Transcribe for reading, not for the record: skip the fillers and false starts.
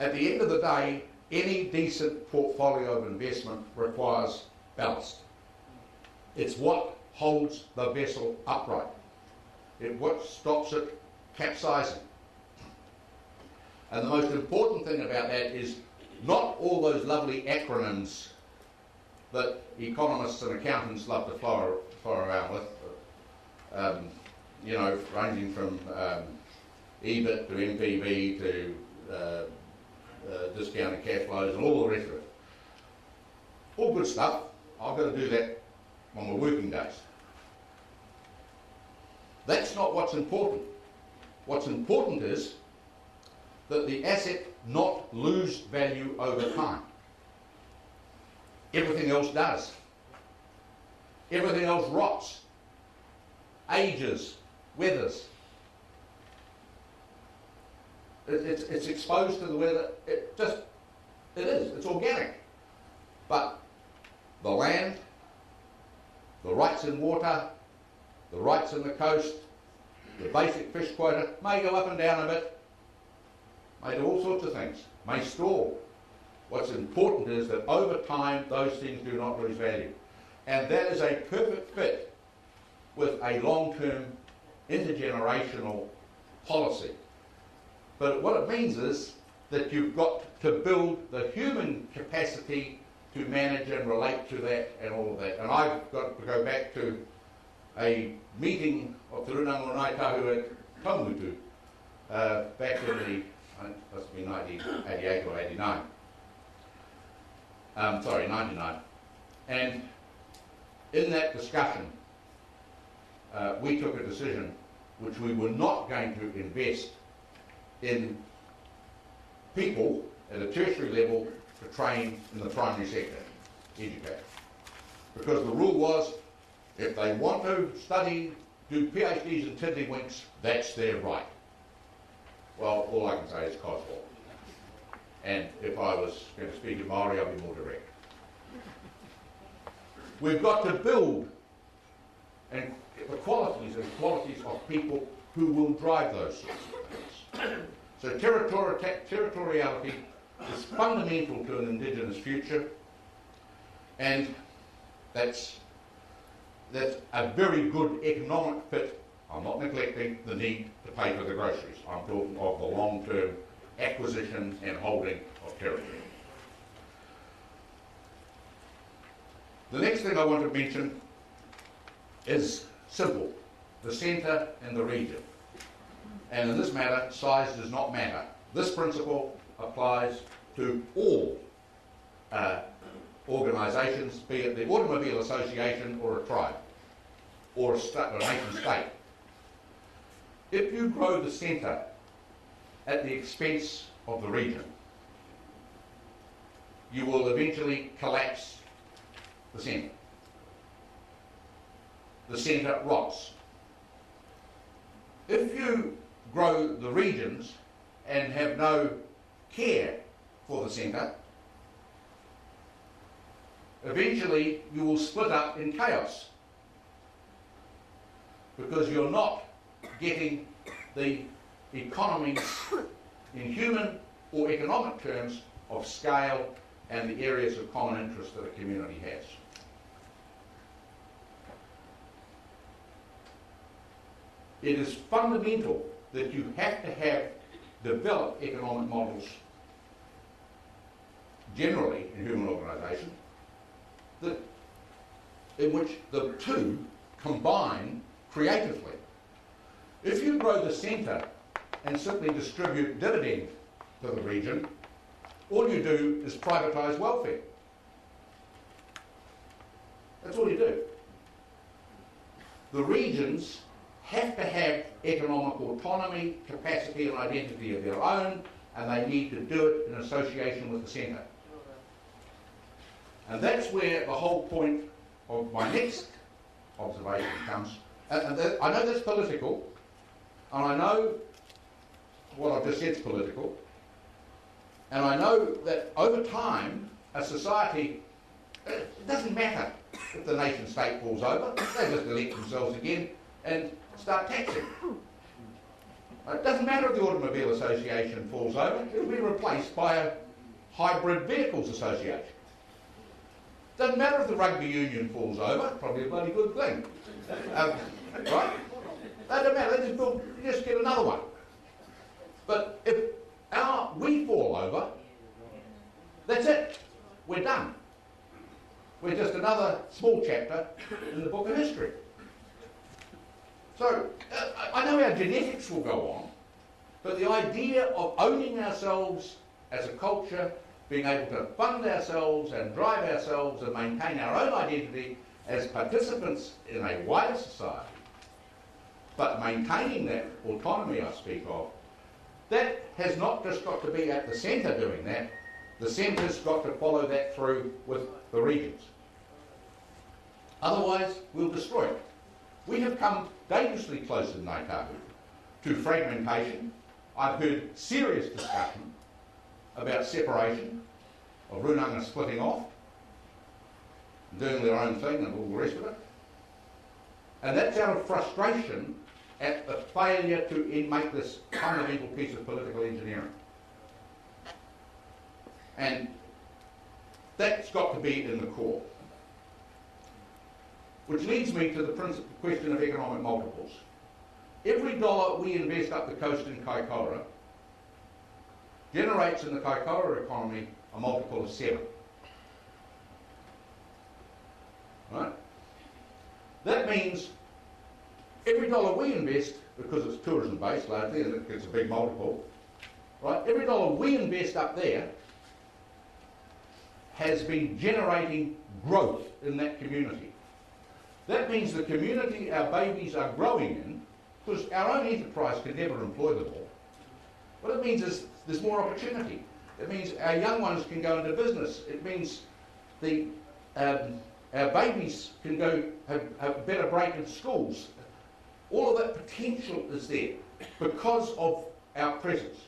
At the end of the day, any decent portfolio of investment requires ballast. It's what holds the vessel upright. It's what stops it capsizing. And the most important thing about that is not all those lovely acronyms that economists and accountants love to flow around with, you know, ranging from EBIT to MPV to discounted cash flows and all the rest of it. All good stuff. I've got to do that on my working days. That's not what's important. What's important is that the asset not lose value over time. Everything else does. Everything else rots, ages, weathers. It's exposed to the weather. It is. It's organic. But the land, the rights in water, the rights in the coast, the basic fish quota may go up and down a bit, may do all sorts of things, may stall. What's important is that over time those things do not lose value. And that is a perfect fit with a long-term intergenerational policy. But what it means is that you've got to build the human capacity to manage and relate to that and all of that. And I've got to go back to a meeting of Te Runanga Nai Tahu at Taumutu back in the, must have been 1988 or 89. 99. And in that discussion, we took a decision which we were not going to invest in people at a tertiary level to train in the primary sector, educate. Because the rule was, if they want to study, do PhDs and tiddlywinks, that's their right. Well, all I can say is Coswell. And if I was going to speak in Māori, I'd be more direct. We've got to build and the qualities of people who will drive those sorts of things. So territoriality is fundamental to an Indigenous future, and that's a very good economic fit. I'm not neglecting the need to pay for the groceries. I'm talking of the long-term acquisition and holding of territory. The next thing I want to mention is simple, the centre and the region. And in this matter, size does not matter. This principle applies to all organisations, be it the Automobile Association or a tribe, or a nation state. If you grow the centre at the expense of the region, you will eventually collapse the centre. The centre rots. If you grow the regions and have no care for the centre, eventually you will split up in chaos because you're not getting the economies in human or economic terms of scale and the areas of common interest that a community has. It is fundamental that you have to have developed economic models generally in human organisation in which the two combine creatively. If you grow the centre and simply distribute dividend to the region, all you do is privatise welfare. That's all you do. The regions have to have economic autonomy, capacity and identity of their own, and they need to do it in association with the centre. And that's where the whole point of my next observation comes. I know that's political, and I know what I've just said is political, and I know that over time, a society, it doesn't matter if the nation state falls over, they just elect themselves again and start taxing. It doesn't matter if the Automobile Association falls over, it'll be replaced by a Hybrid Vehicles Association. Doesn't matter if the rugby union falls over, probably a bloody good thing. Right? That doesn't matter, you just get another one. But if we fall over, that's it. We're done. We're just another small chapter in the book of history. So, I know our genetics will go on, but the idea of owning ourselves as a culture, being able to fund ourselves and drive ourselves and maintain our own identity as participants in a wider society, but maintaining that autonomy I speak of, that has not just got to be at the centre doing that, the centre's got to follow that through with the regions. Otherwise, we'll destroy it. We have come dangerously close in Ngāi to fragmentation. I've heard serious discussion about separation, of Runanga splitting off, doing their own thing and all the rest of it. And that's out of frustration at the failure to make this fundamental piece of political engineering. And that's got to be in the core. Which leads me to the question of economic multiples. Every dollar we invest up the coast in Kaikoura generates in the Kaikoura economy a multiple of 7. Right? That means every dollar we invest, because it's tourism based largely and it's a big multiple, right? Every dollar we invest up there has been generating growth in that community. That means the community our babies are growing in, because our own enterprise can never employ them all. What it means is there's more opportunity. It means our young ones can go into business. It means our babies can go have a better break in schools. All of that potential is there because of our presence.